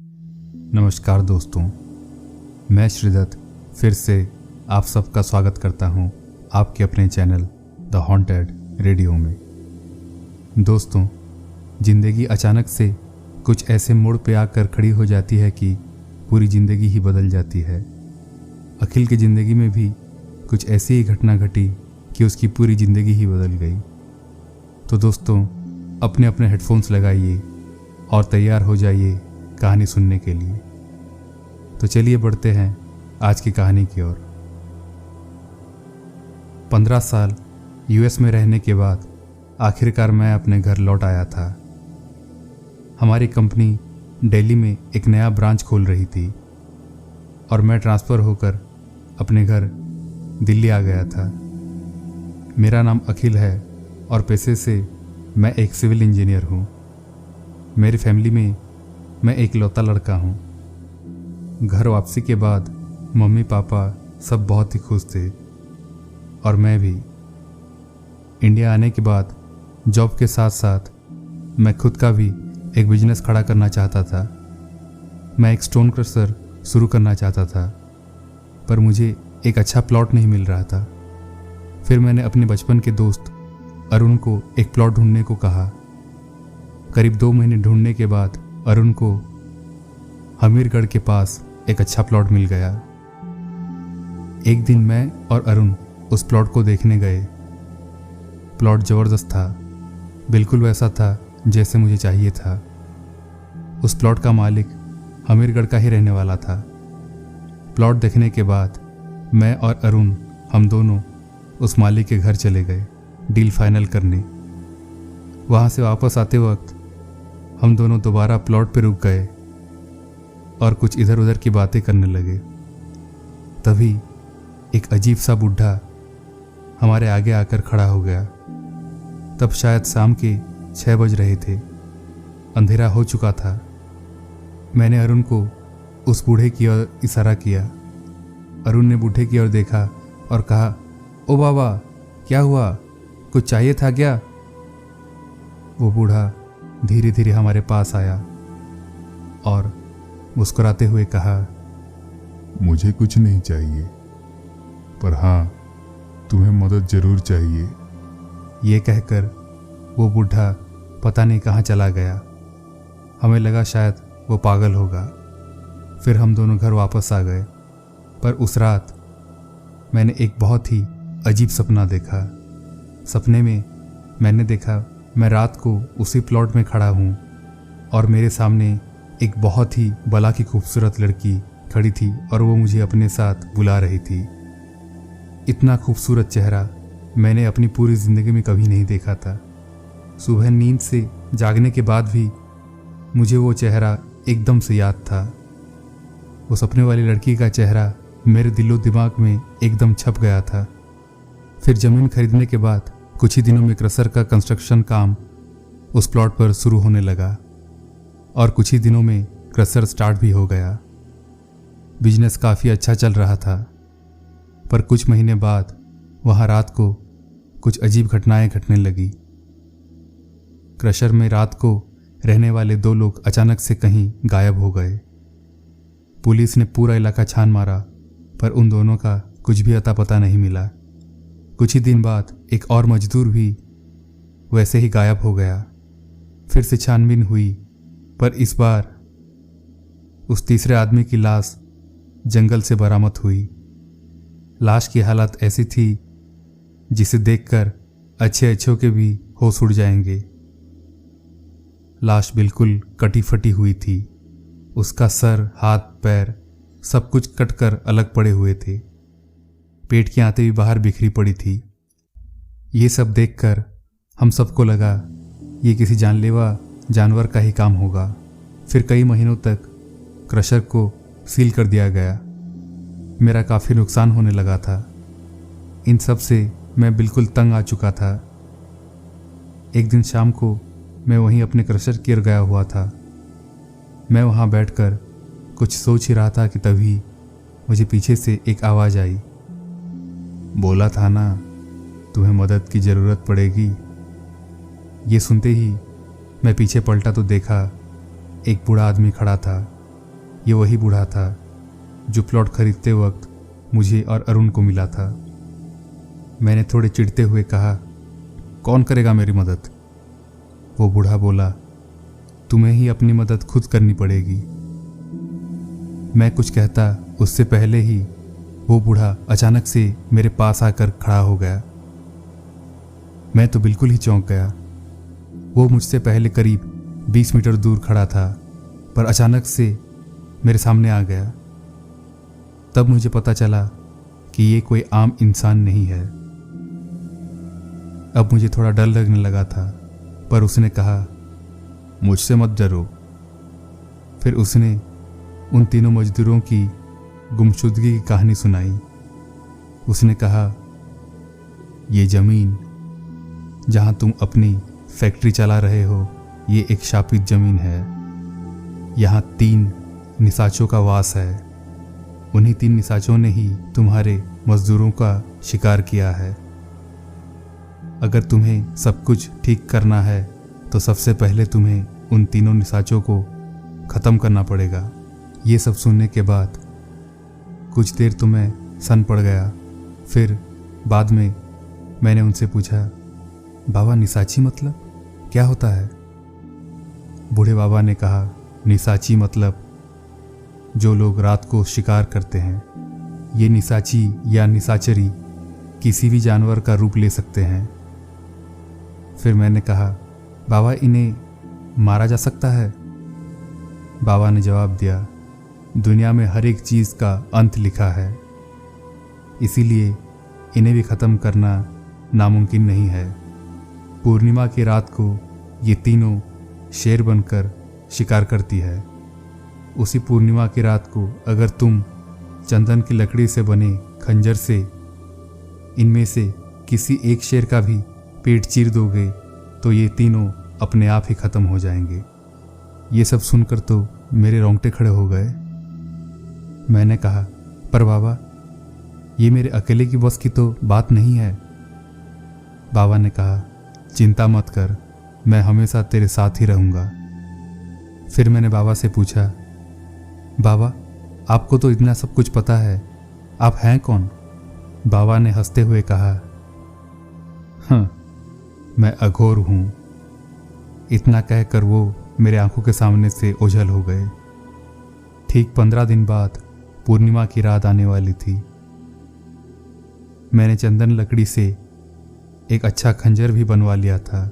नमस्कार दोस्तों, मैं श्रीदत्त फिर से आप सबका स्वागत करता हूं आपके अपने चैनल द हॉन्टेड रेडियो में। दोस्तों, ज़िंदगी अचानक से कुछ ऐसे मोड़ पे आकर खड़ी हो जाती है कि पूरी ज़िंदगी ही बदल जाती है। अखिल की ज़िंदगी में भी कुछ ऐसी ही घटना घटी कि उसकी पूरी ज़िंदगी ही बदल गई। तो दोस्तों, अपने अपने हेडफोन्स लगाइए और तैयार हो जाइए कहानी सुनने के लिए। तो चलिए बढ़ते हैं आज की कहानी की ओर। 15 साल यूएस में रहने के बाद आखिरकार मैं अपने घर लौट आया था। हमारी कंपनी दिल्ली में एक नया ब्रांच खोल रही थी और मैं ट्रांसफ़र होकर अपने घर दिल्ली आ गया था। मेरा नाम अखिल है और पेशे से मैं एक सिविल इंजीनियर हूँ। मेरी फैमिली में मैं एक लौता लड़का हूँ। घर वापसी के बाद मम्मी पापा सब बहुत ही खुश थे और मैं भी। इंडिया आने के बाद जॉब के साथ साथ मैं खुद का भी एक बिजनेस खड़ा करना चाहता था। मैं एक स्टोन क्रशर शुरू करना चाहता था, पर मुझे एक अच्छा प्लॉट नहीं मिल रहा था। फिर मैंने अपने बचपन के दोस्त अरुण को एक प्लॉट ढूंढने को कहा। करीब 2 महीने ढूंढने के बाद अरुण को हमीरगढ़ के पास एक अच्छा प्लॉट मिल गया। एक दिन मैं और अरुण उस प्लॉट को देखने गए। प्लॉट ज़बरदस्त था, बिल्कुल वैसा था जैसे मुझे चाहिए था। उस प्लॉट का मालिक हमीरगढ़ का ही रहने वाला था। प्लॉट देखने के बाद मैं और अरुण हम दोनों उस मालिक के घर चले गए डील फाइनल करने। वहाँ से वापस आते वक्त हम दोनों दोबारा प्लॉट पे रुक गए और कुछ इधर उधर की बातें करने लगे। तभी एक अजीब सा बूढ़ा हमारे आगे आकर खड़ा हो गया। तब शायद शाम के 6 बज रहे थे, अंधेरा हो चुका था। मैंने अरुण को उस बूढ़े की ओर इशारा किया। अरुण ने बूढ़े की ओर देखा और कहा, ओ बाबा, क्या हुआ, कुछ चाहिए था क्या? वो बूढ़ा धीरे धीरे हमारे पास आया और मुस्कुराते हुए कहा, मुझे कुछ नहीं चाहिए, पर हाँ, तुम्हें मदद जरूर चाहिए। ये कहकर वो बूढ़ा पता नहीं कहाँ चला गया। हमें लगा शायद वो पागल होगा। फिर हम दोनों घर वापस आ गए। पर उस रात मैंने एक बहुत ही अजीब सपना देखा। सपने में मैंने देखा मैं रात को उसी प्लॉट में खड़ा हूँ और मेरे सामने एक बहुत ही बला की खूबसूरत लड़की खड़ी थी और वो मुझे अपने साथ बुला रही थी। इतना खूबसूरत चेहरा मैंने अपनी पूरी ज़िंदगी में कभी नहीं देखा था। सुबह नींद से जागने के बाद भी मुझे वो चेहरा एकदम से याद था। वो सपने वाली लड़की का चेहरा मेरे दिलो दिमाग में एकदम छप गया था। फिर ज़मीन खरीदने के बाद कुछ ही दिनों में क्रशर का कंस्ट्रक्शन काम उस प्लॉट पर शुरू होने लगा और कुछ ही दिनों में क्रशर स्टार्ट भी हो गया। बिजनेस काफ़ी अच्छा चल रहा था, पर कुछ महीने बाद वहाँ रात को कुछ अजीब घटनाएं घटने लगी। क्रशर में रात को रहने वाले 2 लोग अचानक से कहीं गायब हो गए। पुलिस ने पूरा इलाका छान मारा, पर उन दोनों का कुछ भी अता पता नहीं मिला। कुछ ही दिन बाद एक और मजदूर भी वैसे ही गायब हो गया। फिर से छानबीन हुई, पर इस बार उस तीसरे आदमी की लाश जंगल से बरामद हुई। लाश की हालत ऐसी थी जिसे देखकर अच्छे अच्छों के भी होश उड़ जाएंगे। लाश बिल्कुल कटी फटी हुई थी। उसका सर, हाथ, पैर सब कुछ कटकर अलग पड़े हुए थे। पेट की आंतें भी बाहर बिखरी पड़ी थी। ये सब देखकर हम सबको लगा ये किसी जानलेवा जानवर का ही काम होगा। फिर कई महीनों तक क्रशर को सील कर दिया गया। मेरा काफ़ी नुकसान होने लगा था। इन सब से मैं बिल्कुल तंग आ चुका था। एक दिन शाम को मैं वहीं अपने क्रशर की ओर गया हुआ था। मैं वहाँ बैठकर कुछ सोच ही रहा था कि तभी मुझे पीछे से एक आवाज़ आई। बोला था ना, तुम्हें मदद की ज़रूरत पड़ेगी। ये सुनते ही मैं पीछे पलटा तो देखा एक बूढ़ा आदमी खड़ा था ये वही बूढ़ा था जो प्लॉट खरीदते वक्त मुझे और अरुण को मिला था। मैंने थोड़े चिढ़ते हुए कहा, कौन करेगा मेरी मदद? वो बूढ़ा बोला, तुम्हें ही अपनी मदद खुद करनी पड़ेगी। मैं कुछ कहता उससे पहले ही वो बूढ़ा अचानक से मेरे पास आकर खड़ा हो गया। मैं तो बिल्कुल ही चौंक गया। वो मुझसे पहले करीब 20 मीटर दूर खड़ा था, पर अचानक से मेरे सामने आ गया। तब मुझे पता चला कि ये कोई आम इंसान नहीं है। अब मुझे थोड़ा डर लगने लगा था, पर उसने कहा, मुझसे मत डरो। फिर उसने उन तीनों मजदूरों की गुमशुदगी की कहानी सुनाई। उसने कहा, ये ज़मीन जहाँ तुम अपनी फैक्ट्री चला रहे हो, ये एक शापित ज़मीन है। यहाँ 3 निशाचों का वास है। उन्हीं 3 निशाचों ने ही तुम्हारे मजदूरों का शिकार किया है। अगर तुम्हें सब कुछ ठीक करना है तो सबसे पहले तुम्हें उन तीनों निशाचों को ख़त्म करना पड़ेगा। ये सब सुनने के बाद कुछ देर तो मैं सन पड़ गया। फिर बाद में मैंने उनसे पूछा, बाबा निशाची मतलब क्या होता है? बूढ़े बाबा ने कहा, निशाची मतलब जो लोग रात को शिकार करते हैं। ये निशाची या निशाचरी किसी भी जानवर का रूप ले सकते हैं। फिर मैंने कहा, बाबा इन्हें मारा जा सकता है? बाबा ने जवाब दिया, दुनिया में हर एक चीज़ का अंत लिखा है, इसीलिए इन्हें भी ख़त्म करना नामुमकिन नहीं है। पूर्णिमा की रात को ये तीनों शेर बनकर शिकार करती है। उसी पूर्णिमा की रात को अगर तुम चंदन की लकड़ी से बने खंजर से इनमें से किसी एक शेर का भी पेट चीर दोगे तो ये तीनों अपने आप ही ख़त्म हो जाएंगे। ये सब सुनकर तो मेरे रोंगटे खड़े हो गए। मैंने कहा, पर बाबा ये मेरे अकेले की बस की तो बात नहीं है। बाबा ने कहा, चिंता मत कर, मैं हमेशा तेरे साथ ही रहूँगा। फिर मैंने बाबा से पूछा, बाबा आपको तो इतना सब कुछ पता है, आप हैं कौन? बाबा ने हंसते हुए कहा, हाँ मैं अघोर हूँ। इतना कहकर वो मेरे आंखों के सामने से ओझल हो गए। ठीक 15 दिन बाद पूर्णिमा की रात आने वाली थी। मैंने चंदन लकड़ी से एक अच्छा खंजर भी बनवा लिया था।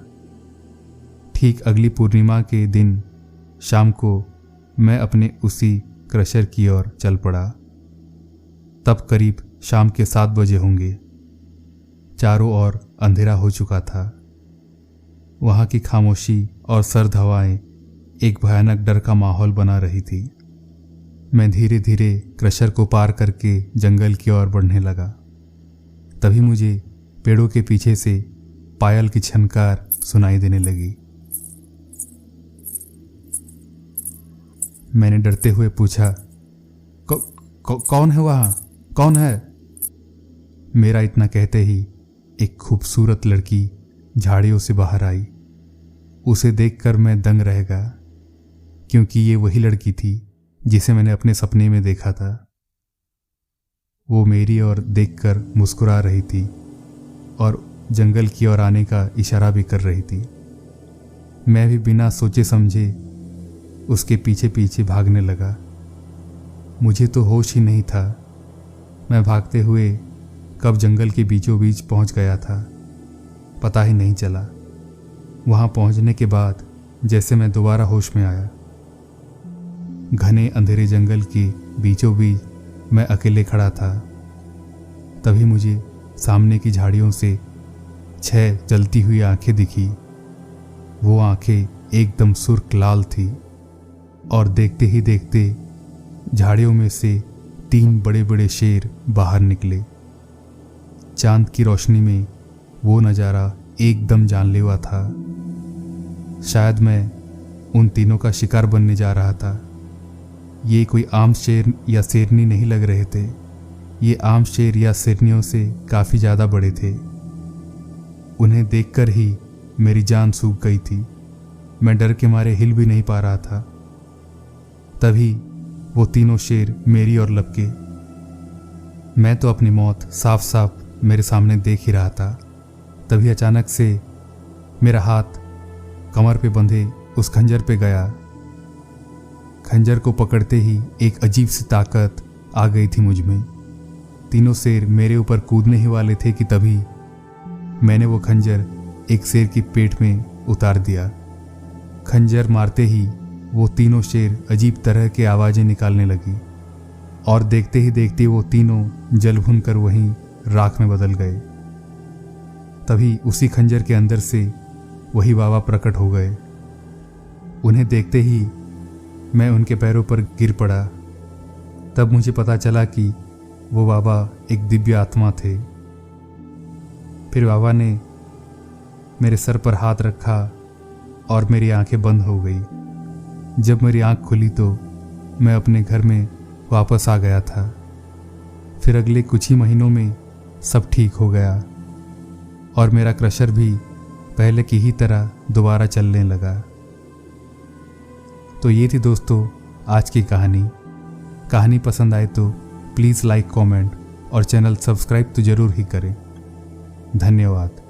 ठीक अगली पूर्णिमा के दिन शाम को मैं अपने उसी क्रशर की ओर चल पड़ा। तब करीब शाम के 7 बजे होंगे। चारों ओर अंधेरा हो चुका था। वहाँ की खामोशी और सर्द हवाएं एक भयानक डर का माहौल बना रही थी। मैं धीरे धीरे क्रशर को पार करके जंगल की ओर बढ़ने लगा। तभी मुझे पेड़ों के पीछे से पायल की छनकार सुनाई देने लगी। मैंने डरते हुए पूछा, कौन है वहाँ? कौन है? मेरा इतना कहते ही एक खूबसूरत लड़की झाड़ियों से बाहर आई। उसे देखकर मैं दंग रह गया, क्योंकि ये वही लड़की थी जिसे मैंने अपने सपने में देखा था। वो मेरी ओर देखकर मुस्कुरा रही थी और जंगल की ओर आने का इशारा भी कर रही थी। मैं भी बिना सोचे समझे उसके पीछे पीछे भागने लगा। मुझे तो होश ही नहीं था। मैं भागते हुए कब जंगल के बीचों बीच पहुंच गया था, पता ही नहीं चला। वहां पहुंचने के बाद जैसे मैं दोबारा होश में आया। घने अंधेरे जंगल के बीचों बीच मैं अकेले खड़ा था। तभी मुझे सामने की झाड़ियों से 6 जलती हुई आंखें दिखी। वो आंखें एकदम सुर्ख लाल थी और देखते ही देखते झाड़ियों में से 3 बड़े बड़े शेर बाहर निकले। चांद की रोशनी में वो नज़ारा एकदम जानलेवा था। शायद मैं उन तीनों का शिकार बनने जा रहा था। ये कोई आम शेर या शेरनी नहीं लग रहे थे। ये आम शेर या शेरनियों से काफ़ी ज़्यादा बड़े थे। उन्हें देखकर ही मेरी जान सूख गई थी। मैं डर के मारे हिल भी नहीं पा रहा था। तभी वो तीनों शेर मेरी ओर लपके। मैं तो अपनी मौत साफ साफ मेरे सामने देख ही रहा था। तभी अचानक से मेरा हाथ कमर पे बंधे उस खंजर पे गया। खंजर को पकड़ते ही एक अजीब सी ताकत आ गई थी मुझ में। तीनों शेर मेरे ऊपर कूदने ही वाले थे कि तभी मैंने वो खंजर एक शेर की पेट में उतार दिया। खंजर मारते ही वो तीनों शेर अजीब तरह की आवाज़ें निकालने लगी और देखते ही देखते वो तीनों जल भुन कर वहीं राख में बदल गए। तभी उसी खंजर के अंदर से वही बाबा प्रकट हो गए। उन्हें देखते ही मैं उनके पैरों पर गिर पड़ा। तब मुझे पता चला कि वो बाबा एक दिव्य आत्मा थे। फिर बाबा ने मेरे सर पर हाथ रखा और मेरी आंखें बंद हो गई। जब मेरी आंख खुली तो मैं अपने घर में वापस आ गया था। फिर अगले कुछ ही महीनों में सब ठीक हो गया और मेरा क्रशर भी पहले की ही तरह दोबारा चलने लगा। तो ये थी दोस्तों आज की कहानी पसंद आए तो प्लीज़ लाइक, कमेंट और चैनल सब्सक्राइब तो ज़रूर ही करें। धन्यवाद।